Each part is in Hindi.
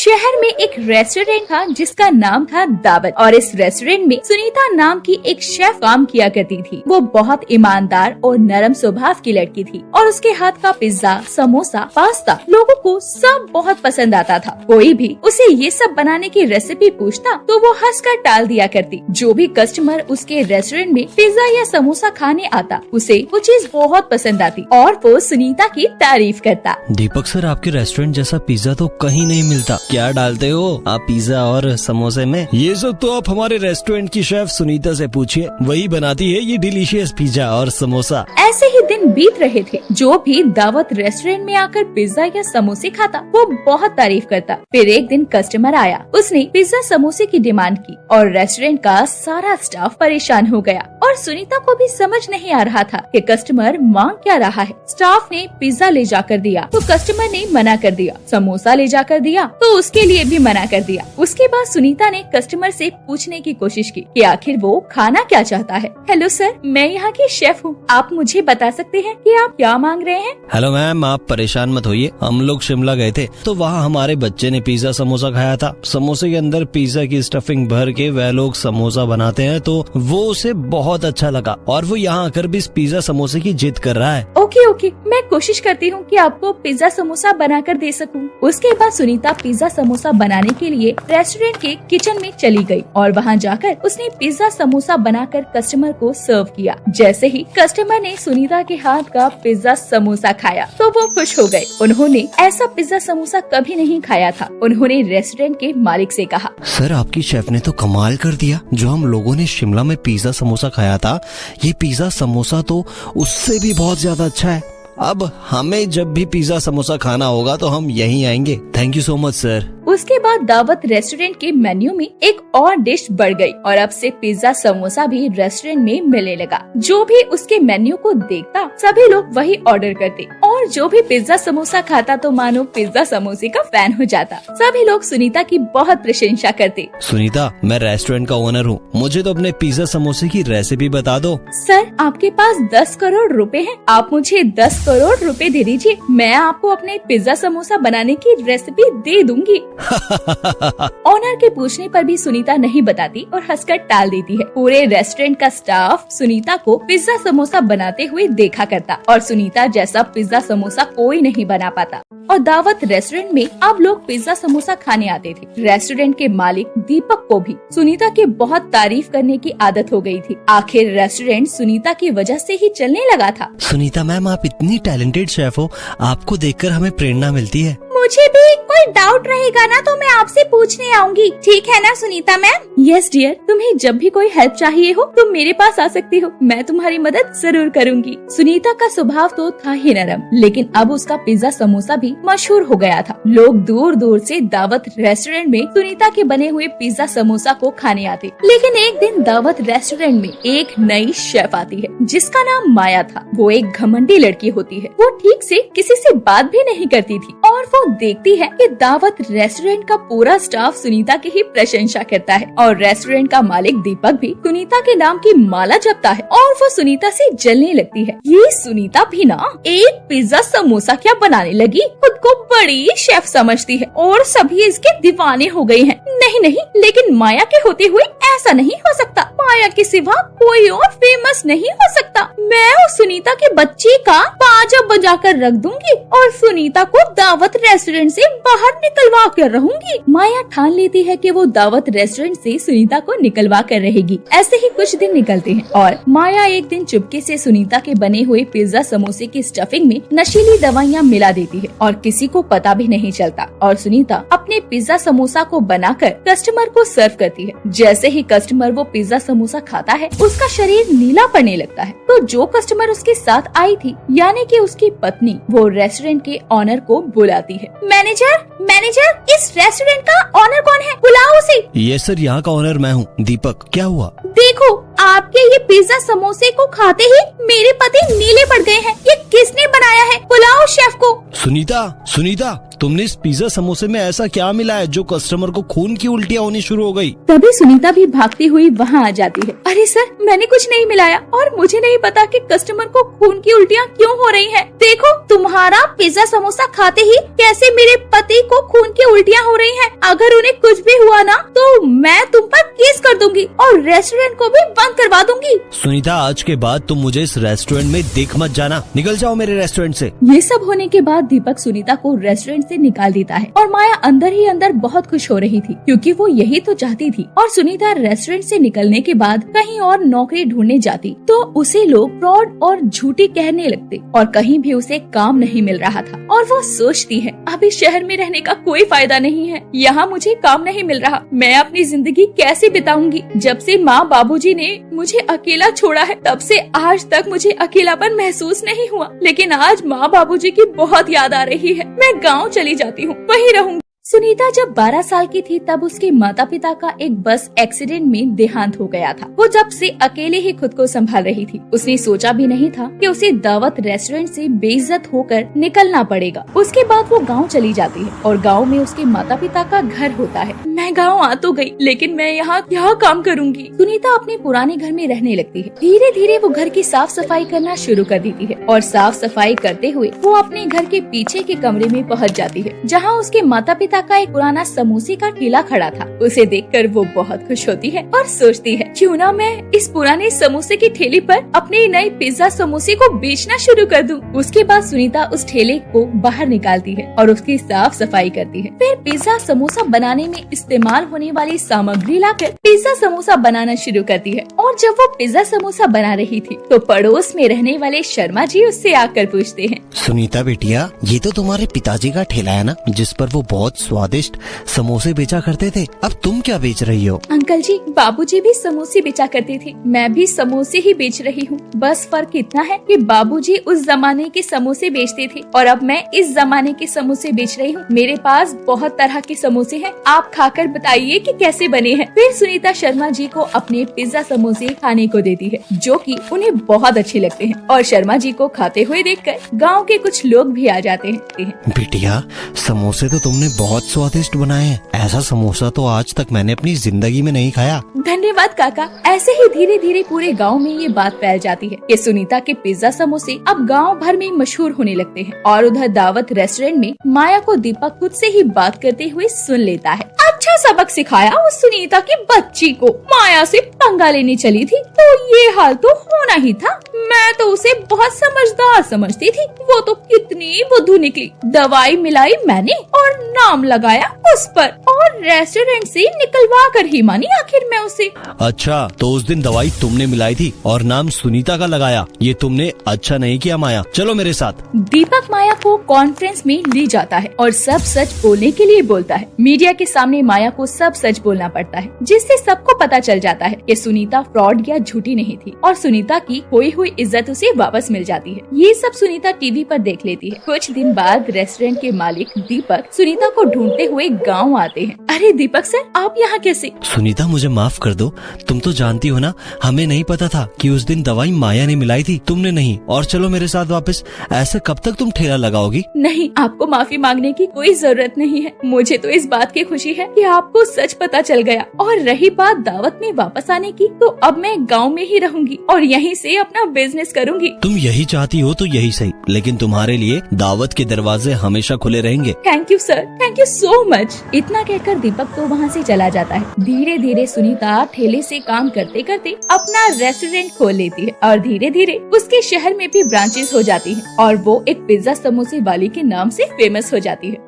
शहर में एक रेस्टोरेंट था जिसका नाम था दावत, और इस रेस्टोरेंट में सुनीता नाम की एक शेफ काम किया करती थी। वो बहुत ईमानदार और नरम स्वभाव की लड़की थी और उसके हाथ का पिज्जा, समोसा, पास्ता लोगों को सब बहुत पसंद आता था। कोई भी उसे ये सब बनाने की रेसिपी पूछता तो वो हंसकर टाल दिया करती। जो भी कस्टमर उसके रेस्टोरेंट में पिज्जा या समोसा खाने आता उसे वो चीज बहुत पसंद आती और वो सुनीता की तारीफ करता। दीपक सर, आपके रेस्टोरेंट जैसा पिज्जा तो कहीं नहीं मिलता। क्या डालते हो आप पिज्जा और समोसे में? ये सब तो आप हमारे रेस्टोरेंट की शेफ सुनीता से पूछिए, वही बनाती है ये डिलीशियस पिज्जा और समोसा। ऐसे ही दिन बीत रहे थे। जो भी दावत रेस्टोरेंट में आकर पिज्जा या समोसे खाता वो बहुत तारीफ करता। फिर एक दिन कस्टमर आया, उसने पिज्जा समोसे की डिमांड की और रेस्टोरेंट का सारा स्टाफ परेशान हो गया और सुनीता को भी समझ नहीं आ रहा था कि कस्टमर मांग क्या रहा है। स्टाफ ने पिज्जा ले जाकर दिया तो कस्टमर ने मना कर दिया, समोसा ले जाकर दिया तो उसके लिए भी मना कर दिया। उसके बाद सुनीता ने कस्टमर से पूछने की कोशिश की कि आखिर वो खाना क्या चाहता है। हेलो सर, मैं यहाँ की शेफ हूँ, आप मुझे बता सकते हैं कि आप क्या मांग रहे हैं? हेलो मैम, आप परेशान मत होइए। हम लोग शिमला गए थे तो वहाँ हमारे बच्चे ने पिज्जा समोसा खाया था। समोसे के अंदर पिज्जा की स्टफिंग भर के वह लोग समोसा बनाते हैं तो वो उसे बहुत अच्छा लगा और वो यहाँ आकर भी इस पिज्जा समोसे की जिद कर रहा है। ओके, मैं कोशिश करती हूँ कि आपको पिज्जा समोसा बनाकर दे सकूँ। उसके बाद सुनीता पिज्जा समोसा बनाने के लिए रेस्टोरेंट के किचन में चली गई और वहाँ जाकर उसने पिज्जा समोसा बनाकर कस्टमर को सर्व किया। जैसे ही कस्टमर ने सुनीता के हाथ का पिज्जा समोसा खाया तो वो खुश हो गए। उन्होंने ऐसा पिज्जा समोसा कभी नहीं खाया था। उन्होंने रेस्टोरेंट के मालिक से कहा, सर आपकी शेफ ने तो कमाल कर दिया। जो हम लोगों ने शिमला में पिज्जा समोसा खाया था, ये पिज्जा समोसा तो उससे भी बहुत ज्यादा अच्छा है। अब हमें जब भी पिज्जा समोसा खाना होगा तो हम यहीं आएंगे। Thank you so much sir. उसके बाद दावत रेस्टोरेंट के मेन्यू में एक और डिश बढ़ गई और अब से पिज्जा समोसा भी रेस्टोरेंट में मिलने लगा। जो भी उसके मेन्यू को देखता सभी लोग वही ऑर्डर करते और जो भी पिज्जा समोसा खाता तो मानो पिज्जा समोसे का फैन हो जाता। सभी लोग सुनीता की बहुत प्रशंसा करते। सुनीता, मैं रेस्टोरेंट का ओनर हूँ, मुझे तो अपने पिज्जा समोसे की रेसिपी बता दो। सर, आपके पास 10 करोड़ रुपए हैं, आप मुझे 10 करोड़ रुपए दे दीजिए, मैं आपको अपने पिज्जा समोसा बनाने की रेसिपी दे दूंगी। ऑनर के पूछने पर भी सुनीता नहीं बताती और हंसकर टाल देती है। पूरे रेस्टोरेंट का स्टाफ सुनीता को पिज्जा समोसा बनाते हुए देखा करता और सुनीता जैसा पिज्जा समोसा कोई नहीं बना पाता। और दावत रेस्टोरेंट में अब लोग पिज्जा समोसा खाने आते थे। रेस्टोरेंट के मालिक दीपक को भी सुनीता की बहुत तारीफ करने की आदत हो गई थी। आखिर रेस्टोरेंट सुनीता की वजह से ही चलने लगा था। सुनीता मैम, आप इतनी टैलेंटेड शेफ हो, आपको देखकर हमें प्रेरणा मिलती है। मुझे भी कोई डाउट रहेगा ना तो मैं आपसे पूछने आऊंगी, ठीक है ना सुनीता मैम? यस डियर, तुम्हें जब भी कोई हेल्प चाहिए हो तुम मेरे पास आ सकती हो, मैं तुम्हारी मदद जरूर करूंगी। सुनीता का स्वभाव तो था ही नरम, लेकिन अब उसका पिज्जा समोसा भी मशहूर हो गया था। लोग दूर दूर से दावत रेस्टोरेंट में सुनीता के बने हुए पिज्जा समोसा को खाने आते। लेकिन एक दिन दावत रेस्टोरेंट में एक नई शेफ आती है जिसका नाम माया था। वो एक घमंडी लड़की होती है। वो ठीक से किसी से बात भी नहीं करती थी और वो देखती है कि दावत रेस्टोरेंट का पूरा स्टाफ सुनीता की ही प्रशंसा करता है और रेस्टोरेंट का मालिक दीपक भी सुनीता के नाम की माला जपता है और वो सुनीता से जलने लगती है। ये सुनीता भी ना एक पिज्जा समोसा क्या बनाने लगी, खुद को बड़ी शेफ समझती है और सभी इसके दीवाने हो गए हैं। नहीं, लेकिन माया के होते हुए ऐसा नहीं हो सकता। माया के सिवा कोई और फेमस नहीं हो सकता। मैं उस सुनीता के बच्चे का बाजा बजा कर रख दूंगी और सुनीता को दावत रेस्टोरेंट से बाहर निकलवा कर रहूंगी। माया ठान लेती है कि वो दावत रेस्टोरेंट से सुनीता को निकलवा कर रहेगी। ऐसे ही कुछ दिन निकलते हैं और माया एक दिन चुपके से सुनीता के बने हुए पिज्जा समोसे की स्टफिंग में नशीली दवाइयाँ मिला देती है और किसी को पता भी नहीं चलता और सुनीता अपने पिज्जा समोसा को बनाकर कस्टमर को सर्व करती है। जैसे ही कस्टमर वो पिज्जा समोसा खाता है उसका शरीर नीला पड़ने लगता है। तो जो कस्टमर उसके साथ आई थी यानी कि उसकी पत्नी, वो रेस्टोरेंट के ऑनर को बुलाती है। मैनेजर, इस रेस्टोरेंट का ऑनर कौन है? बुलाओ उसे। ये सर, यहाँ का ऑनर मैं हूँ। दीपक, क्या हुआ? देखो, आपके ये पिज्जा समोसे को खाते ही मेरे पति नीले पड़ गए हैं। ये किसने बनाया है? बुलाओ शेफ को। सुनीता, सुनीता, तुमने इस पिज्जा समोसे में ऐसा क्या मिला है जो कस्टमर को खून की उल्टियाँ होनी शुरू हो गई? तभी सुनीता भी भागती हुई वहाँ आ जाती है। अरे सर, मैंने कुछ नहीं मिलाया और मुझे नहीं पता कि कस्टमर को खून की उल्टियाँ क्यों हो रही हैं। देखो, तुम्हारा पिज्जा समोसा खाते ही कैसे मेरे पति को खून की उल्टियाँ हो रही हैं। अगर उन्हें कुछ भी हुआ ना तो मैं तुम पर केस कर दूंगी और रेस्टोरेंट को भी बंद करवा दूंगी। सुनीता, आज के बाद तुम मुझे इस रेस्टोरेंट में देख मत जाना। निकल जाओ मेरे रेस्टोरेंट से। ये सब होने के बाद दीपक सुनीता को रेस्टोरेंट से निकाल देता है और माया अंदर ही अंदर बहुत खुश हो रही थी क्योंकि वो यही तो चाहती थी। और सुनीता रेस्टोरेंट से निकलने के बाद कहीं और नौकरी ढूंढने जाती तो उसे लोग फ्रॉड और झूठी कहने लगते और कहीं भी उसे काम नहीं मिल रहा था। और वो सोचती है, अब इस शहर में रहने का कोई फायदा नहीं है, यहाँ मुझे काम नहीं मिल रहा, मैं अपनी जिंदगी कैसे बिताऊंगी। जब से माँ बाबूजी ने मुझे अकेला छोड़ा है तब से आज तक मुझे अकेलापन महसूस नहीं हुआ। लेकिन आज माँ बाबूजी की बहुत याद आ रही है। मैं गाँव चली जाती हूँ, वहीं रहूंगी। सुनीता जब 12 साल की थी तब उसके माता पिता का एक बस एक्सीडेंट में देहांत हो गया था। वो जब से अकेले ही खुद को संभाल रही थी। उसने सोचा भी नहीं था कि उसे दावत रेस्टोरेंट से बेइज्जत होकर निकलना पड़ेगा। उसके बाद वो गांव चली जाती है और गांव में उसके माता पिता का घर होता है। मैं गांव आ तो गई, लेकिन मैं यहाँ क्या काम करूँगी। सुनीता अपने पुराने घर में रहने लगती है। धीरे धीरे वो घर की साफ सफाई करना शुरू कर देती है और साफ सफाई करते हुए वो अपने घर के पीछे के कमरे में पहुँच जाती है जहाँ उसके माता पिता का एक पुराना समोसे का ठेला खड़ा था। उसे देखकर वो बहुत खुश होती है और सोचती है, क्यों ना मैं इस पुराने समोसे की ठेले पर अपने नए पिज्जा समोसे को बेचना शुरू कर दूं। उसके बाद सुनीता उस ठेले को बाहर निकालती है और उसकी साफ सफाई करती है। फिर पिज्जा समोसा बनाने में इस्तेमाल होने वाली सामग्री लाकर पिज्जा समोसा बनाना शुरू करती है। और जब वो पिज्जा समोसा बना रही थी तो पड़ोस में रहने वाले शर्मा जी उससे आकर पूछते हैं, सुनीता बेटिया, ये तो तुम्हारे पिताजी का ठेला है ना, जिस पर वो बहुत स्वादिष्ट समोसे बेचा करते थे। अब तुम क्या बेच रही हो? अंकल जी, बाबूजी भी समोसे बेचा करते थे, मैं भी समोसे ही बेच रही हूँ। बस फर्क इतना है कि बाबूजी उस जमाने के समोसे बेचते थे और अब मैं इस जमाने के समोसे बेच रही हूँ। मेरे पास बहुत तरह के समोसे हैं, आप खाकर बताइए कि कैसे बने हैं। फिर सुनीता शर्मा जी को अपने पिज्जा समोसे खाने को देती है जो कि उन्हें बहुत अच्छे लगते हैं। और शर्मा जी को खाते हुए देखकर गाँव के कुछ लोग भी आ जाते हैं। बेटिया, समोसे तो तुमने बहुत स्वादिष्ट बनाए हैं। ऐसा समोसा तो आज तक मैंने अपनी जिंदगी में नहीं खाया। धन्यवाद काका। ऐसे ही धीरे धीरे पूरे गांव में ये बात फैल जाती है कि सुनीता के पिज्जा समोसे अब गांव भर में मशहूर होने लगते हैं। और उधर दावत रेस्टोरेंट में माया को दीपक खुद से ही बात करते हुए सुन लेता है। अच्छा सबक सिखाया उस सुनीता की बच्ची को, माया से पंगा लेने चली थी तो ये हाल तो होना ही था। मैं तो उसे बहुत समझदार समझती थी, वो तो कितनी बुद्धू निकली। दवाई मिलाई मैंने और नाम लगाया उस पर और रेस्टोरेंट से निकलवा कर ही मानी आखिर मैं उसे। अच्छा, तो उस दिन दवाई तुमने मिलाई थी और नाम सुनीता का लगाया। ये तुमने अच्छा नहीं किया माया, चलो मेरे साथ। दीपक माया को कॉन्फ्रेंस में ले जाता है और सब सच बोलने के लिए बोलता है। मीडिया के सामने माया को सब सच बोलना पड़ता है जिससे सबको पता चल जाता है कि सुनीता फ्रॉड या झूठी नहीं थी और सुनीता की खोई हुई इज्जत उसे वापस मिल जाती है। ये सब सुनीता टीवी पर देख लेती है। कुछ दिन बाद रेस्टोरेंट के मालिक दीपक सुनीता को ढूंढते हुए गांव आते हैं। अरे दीपक सर, आप यहाँ कैसे? सुनीता, मुझे माफ कर दो, तुम तो जानती हो ना, हमें नहीं पता था कि उस दिन दवाई माया ने मिलाई थी, तुमने नहीं। और चलो मेरे साथ वापस। ऐसे कब तक तुम ठेला लगाओगी? नहीं, आपको माफी मांगने की कोई जरूरत नहीं है। मुझे तो इस बात की खुशी है कि आपको सच पता चल गया। और रही बात दावत में वापस आने की, तो अब मैं गाँव में ही रहूंगी और यहीं से अपना बिजनेस करूंगी। तुम यही चाहती हो तो यही सही, लेकिन तुम्हारे लिए दावत के दरवाजे हमेशा खुले रहेंगे। Thank you sir, thank you so much. इतना कहकर दीपक तो वहाँ से चला जाता है। धीरे धीरे सुनीता ठेले से काम करते करते अपना रेस्टोरेंट खोल लेती है और धीरे धीरे उसके शहर में भी ब्रांचेस हो जाती है और वो एक पिज्जा समोसे वाली के नाम से फेमस हो जाती है।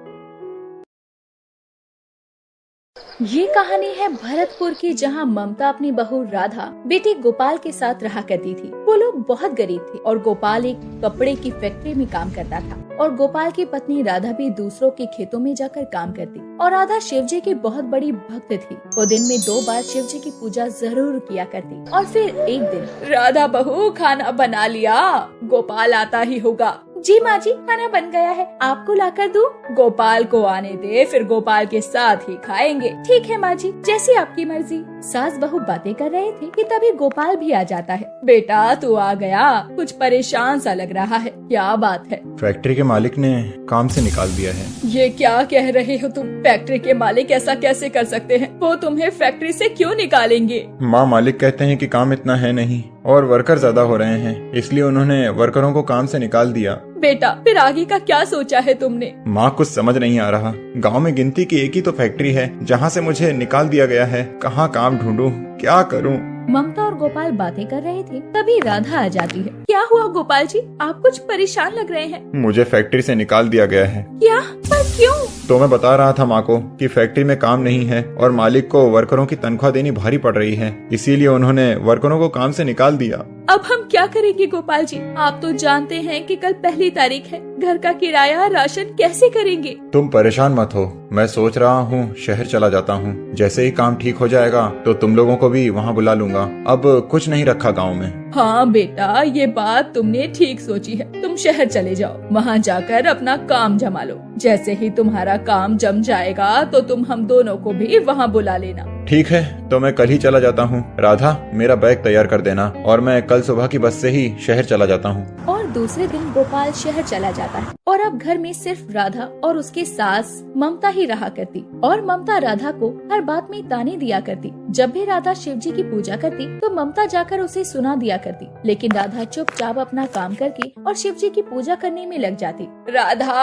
ये कहानी है भरतपुर की, जहाँ ममता अपनी बहू राधा बेटे गोपाल के साथ रहा करती थी। वो लोग बहुत गरीब थे और गोपाल एक कपड़े की फैक्ट्री में काम करता था और गोपाल की पत्नी राधा भी दूसरों के खेतों में जाकर काम करती। और राधा शिव जी की बहुत बड़ी भक्त थी। वो दिन में 2 बार शिव जी की पूजा जरूर किया करती। और फिर एक दिन, राधा बहू खाना बना लिया, गोपाल आता ही होगा, जी माँ जी, खाना बन गया है, आपको लाकर दूं? गोपाल को आने दे, फिर गोपाल के साथ ही खाएंगे। ठीक है माँ जी, जैसी आपकी मर्जी। सास बहू बातें कर रहे थे कि तभी गोपाल भी आ जाता है। बेटा तू आ गया, कुछ परेशान सा लग रहा है, क्या बात है? फैक्ट्री के मालिक ने काम से निकाल दिया है। ये क्या कह रहे हो तुम? फैक्ट्री के मालिक ऐसा कैसे कर सकते हैं? वो तुम्हें फैक्ट्री से क्यों निकालेंगे? माँ, मालिक कहते हैं कि काम इतना है नहीं और वर्कर ज्यादा हो रहे हैं, इसलिए उन्होंने वर्करों को काम से निकाल दिया। बेटा फिर आगे का क्या सोचा है तुमने? माँ, कुछ समझ नहीं आ रहा। गांव में गिनती की एक ही तो फैक्ट्री है जहाँ से मुझे निकाल दिया गया है। कहाँ काम ढूंढूं, क्या करूं? ममता और गोपाल बातें कर रहे थे, तभी राधा आ जाती है। क्या हुआ गोपाल जी, आप कुछ परेशान लग रहे हैं? मुझे फैक्ट्री से निकाल दिया गया है। क्या? पर क्यों? तो मैं बता रहा था माँ को कि फैक्ट्री में काम नहीं है और मालिक को वर्करों की तनख्वाह देनी भारी पड़ रही है, इसीलिए उन्होंने वर्करों को काम से निकाल दिया। अब हम क्या करेंगे गोपाल जी? आप तो जानते हैं कि कल 1 तारीख है, घर का किराया राशन कैसे करेंगे? तुम परेशान मत हो, मैं सोच रहा हूँ शहर चला जाता हूँ। जैसे ही काम ठीक हो जाएगा तो तुम लोगों को भी वहाँ बुला लूंगा। अब कुछ नहीं रखा गाँव में। हाँ बेटा, ये बात तुमने ठीक सोची है। तुम शहर चले जाओ, वहाँ जाकर अपना काम जमा लो। जैसे ही तुम्हारा काम जम जाएगा तो तुम हम दोनों को भी वहाँ बुला लेना। ठीक है, तो मैं कल ही चला जाता हूँ। राधा, मेरा बैग तैयार कर देना और मैं कल सुबह की बस से ही शहर चला जाता हूँ। और दूसरे दिन गोपाल शहर चला जाता है और अब घर में सिर्फ राधा और उसके सास ममता ही रहा करती। और ममता राधा को हर बात में ताने दिया करती। जब भी राधा शिव जी की पूजा करती तो ममता जाकर उसे सुना दिया करती, लेकिन राधा चुपचाप अपना काम करके और शिव जी की पूजा करने में लग जाती। राधा,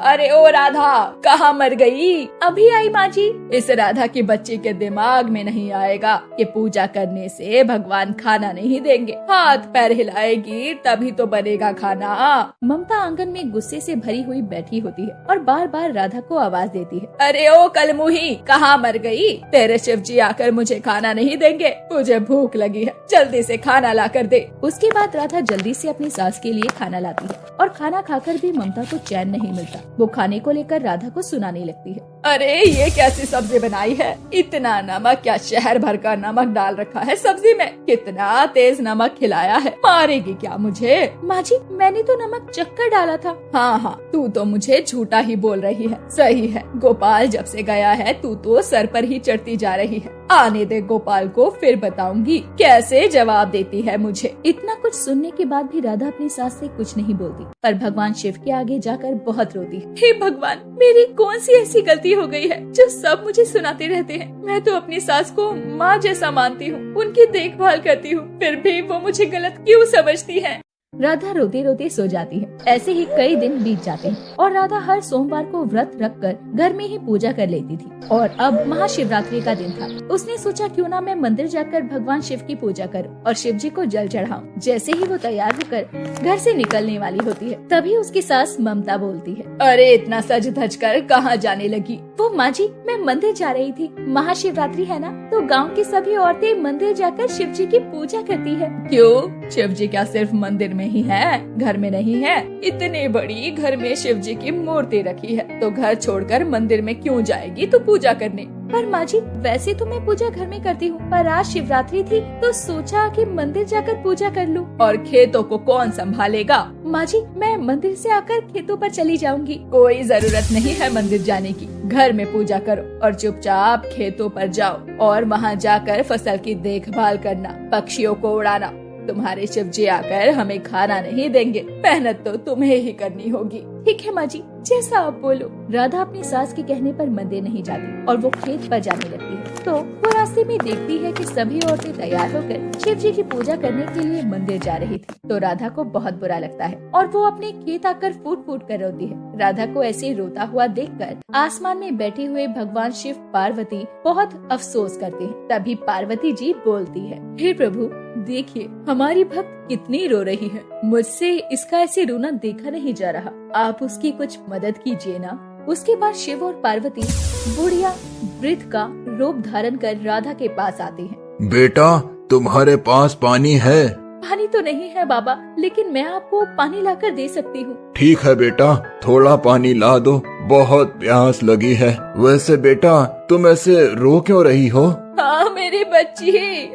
अरे ओ राधा, कहाँ मर गई? अभी आई माँ जी। इस राधा के बच्चे के दिमाग में नहीं आएगा कि पूजा करने से भगवान खाना नहीं देंगे। हाथ पैर हिलाएगी तभी तो बनेगा खाना। ममता आंगन में गुस्से से भरी हुई बैठी होती है और बार बार राधा को आवाज देती है, अरे ओ कलमुही, कहाँ मर गई? तेरे शिव जी आकर मुझे खाना नहीं देंगे, मुझे भूख लगी है, जल्दी से खाना ला कर दे। उसके बाद राधा जल्दी से अपनी सास के लिए खाना लाती है और खाना खाकर भी ममता को चैन नहीं मिलता। वो खाने को लेकर राधा को सुनाने लगती है, अरे ये कैसी सब्जी बनाई है? इतना नमक, क्या शहर भर का नमक डाल रखा है सब्जी में? कितना तेज नमक खिलाया है, मारेगी क्या मुझे? माँ जी, मैंने तो नमक चक्कर डाला था। हाँ, तू तो मुझे झूठा ही बोल रही है। सही है, गोपाल जब से गया है तू तो सर पर ही चढ़ती जा रही है। आने दे गोपाल को, फिर बताऊंगी कैसे जवाब देती है मुझे। इतना कुछ सुनने के बाद भी राधा अपनी सास से कुछ नहीं बोलती, पर भगवान शिव के आगे जाकर बहुत रोती है। हे भगवान, मेरी कौन सी ऐसी गलती हो गई है जो सब मुझे सुनाते रहते हैं? मैं तो अपनी सास को माँ जैसा मानती हूँ, उनकी देखभाल करती हूँ, फिर भी वो मुझे गलत क्यों समझती है? राधा रोते रोते सो जाती है। ऐसे ही कई दिन बीत जाते हैं और राधा हर सोमवार को व्रत रखकर घर में ही पूजा कर लेती थी। और अब महाशिवरात्रि का दिन था। उसने सोचा क्यों ना मैं मंदिर जाकर भगवान शिव की पूजा करूं और शिव जी को जल चढ़ाऊं। जैसे ही वो तैयार होकर घर से निकलने वाली होती है, तभी उसकी सास ममता बोलती है, अरे इतना सज धज कर कहाँ जाने लगी? वो माँ जी, मैं मंदिर जा रही थी, महाशिवरात्रि है ना, तो गाँव की सभी औरतें मंदिर जाकर शिव जी की पूजा करती है। क्यों, शिव जी क्या सिर्फ मंदिर में ही है, घर में नहीं है? इतनी बड़ी घर में शिव जी की मूर्ति रखी है, तो घर छोड़कर मंदिर में क्यों जाएगी तू पूजा करने? पर माँ जी, वैसे तो मैं पूजा घर में करती हूँ, पर आज शिवरात्रि थी तो सोचा कि मंदिर जाकर पूजा कर लूँ। और खेतों को कौन संभालेगा? माँ जी, मैं मंदिर से आकर खेतों पर चली जाऊंगी। कोई जरूरत नहीं है मंदिर जाने की, घर में पूजा करो और चुपचाप खेतों पर जाओ और वहाँ जाकर फसल की देखभाल करना, पक्षियों को उड़ाना। तुम्हारे शिव जी आकर हमें खाना नहीं देंगे, मेहनत तो तुम्हें ही करनी होगी। ठीक है माँ जी, जैसा आप बोलो। राधा अपनी सास के कहने पर मंदिर नहीं जाती और वो खेत पर जाने लगती है। तो वो रास्ते में देखती है कि सभी औरतें तैयार होकर शिव जी की पूजा करने के लिए मंदिर जा रही थी। तो राधा को बहुत बुरा लगता है और वो अपने खेत आकर फूट फूट कर रोती है। राधा को ऐसे रोता हुआ देखकर आसमान में बैठे हुए भगवान शिव पार्वती बहुत अफसोस करते हैं। तभी पार्वती जी बोलती है, हे प्रभु, देखिए हमारी भक्त कितनी रो रही है, मुझसे इसका ऐसे रोना देखा नहीं जा रहा, आप उसकी कुछ मदद कीजिए ना। उसके बाद शिव और पार्वती बुढ़िया वृद्ध का रूप धारण कर राधा के पास आते हैं। बेटा, तुम्हारे पास पानी है? पानी तो नहीं है बाबा, लेकिन मैं आपको पानी लाकर दे सकती हूँ। ठीक है बेटा, थोड़ा पानी ला दो, बहुत प्यास लगी है। वैसे बेटा, तुम ऐसे रो क्यों रही हो? हाँ मेरी बच्ची,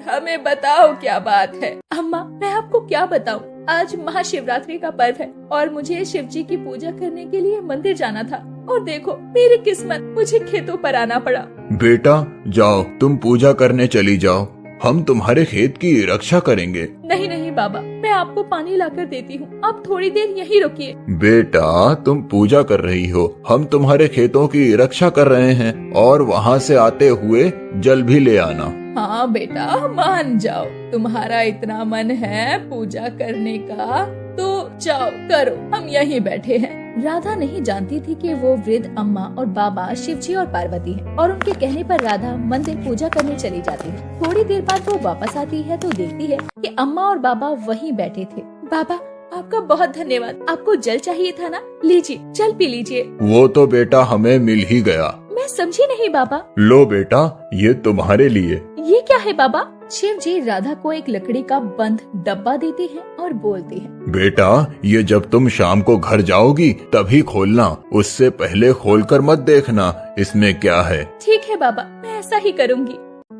हमें बताओ क्या बात है। अम्मा, मैं आपको क्या बताऊँ, आज महाशिवरात्रि का पर्व है और मुझे शिव जी की पूजा करने के लिए मंदिर जाना था और देखो मेरी किस्मत, मुझे खेतों पर आना पड़ा। बेटा जाओ, तुम पूजा करने चली जाओ, हम तुम्हारे खेत की रक्षा करेंगे। नहीं नहीं बाबा, मैं आपको पानी लाकर देती हूँ, आप थोड़ी देर यहीं रुकिए। बेटा तुम पूजा कर रही हो, हम तुम्हारे खेतों की रक्षा कर रहे हैं और वहाँ से आते हुए जल भी ले आना। हाँ बेटा मान जाओ, तुम्हारा इतना मन है पूजा करने का तो जाओ करो, हम यहीं बैठे हैं। राधा नहीं जानती थी कि वो वृद्ध अम्मा और बाबा शिवजी और पार्वती हैं और उनके कहने पर राधा मंदिर पूजा करने चली जाती है। थोड़ी देर बाद वो वापस आती है तो देखती है कि अम्मा और बाबा वहीं बैठे थे। बाबा आपका बहुत धन्यवाद, आपको जल चाहिए था ना, लीजिए जल पी लीजिए। वो तो बेटा हमें मिल ही गया। मैं समझी नहीं बाबा। लो बेटा ये तुम्हारे लिए। ये क्या है बाबा? शिव जी राधा को एक लकड़ी का बंद डब्बा देते हैं और बोलते हैं, बेटा ये जब तुम शाम को घर जाओगी तभी खोलना, उससे पहले खोलकर मत देखना इसमें क्या है। ठीक है बाबा, मैं ऐसा ही करूँगी।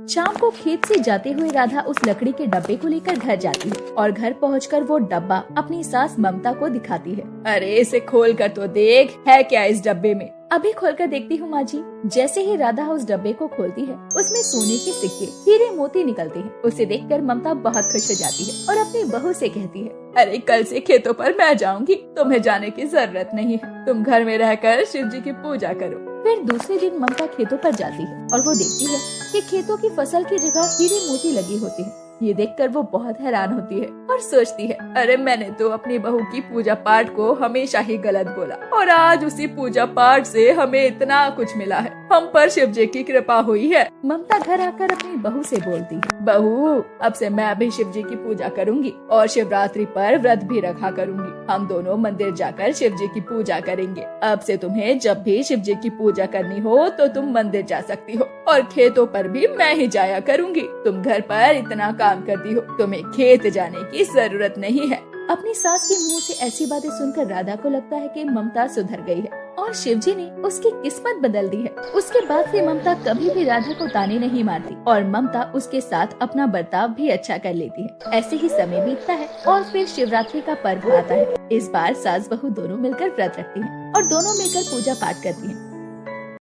शाम को खेत से जाते हुए राधा उस लकड़ी के डब्बे को लेकर घर जाती है और घर पहुंचकर वो डब्बा अपनी सास ममता को दिखाती है। अरे इसे खोल कर तो देख, है क्या इस डब्बे में? अभी खोलकर देखती हूँ माँ जी। जैसे ही राधा उस डब्बे को खोलती है उसमें सोने के सिक्के, हीरे मोती निकलते हैं। उसे देखकर ममता बहुत खुश हो जाती है और अपनी बहू से कहती है, अरे कल से खेतों पर मैं जाऊंगी, तुम्हें जाने की जरूरत नहीं है, तुम घर में रहकर शिव जी की पूजा करो। फिर दूसरे दिन ममता खेतों पर जाती है और वो देखती है कि खेतों की फसल की जगह हीरे मोती लगी होती है। ये देखकर वो बहुत हैरान होती है और सोचती है, अरे मैंने तो अपनी बहू की पूजा पाठ को हमेशा ही गलत बोला और आज उसी पूजा पाठ से हमें इतना कुछ मिला है, हम पर शिव जी की कृपा हुई है। ममता घर आकर अपनी बहू से बोलती है, बहू अब से मैं भी शिव जी की पूजा करूंगी और शिवरात्रि पर व्रत भी रखा करूंगी। हम दोनों मंदिर जाकर शिव जी की पूजा करेंगे। अब से तुम्हें जब भी शिव जी की पूजा करनी हो तो तुम मंदिर जा सकती हो और खेतों पर भी मैं ही जाया करूंगी। तुम घर पर इतना काम करती हो, तुम्हें खेत जाने की जरूरत नहीं है। अपनी सास के मुंह से ऐसी बातें सुनकर राधा को लगता है कि ममता सुधर गई है और शिवजी ने उसकी किस्मत बदल दी है। उसके बाद से ममता कभी भी राधा को ताने नहीं मारती और ममता उसके साथ अपना बर्ताव भी अच्छा कर लेती है। ऐसे ही समय बीतता है और फिर शिवरात्रि का पर्व आता है। इस बार सास बहू दोनों मिलकर व्रत रखती हैं और दोनों मिलकर पूजा पाठ करती हैं।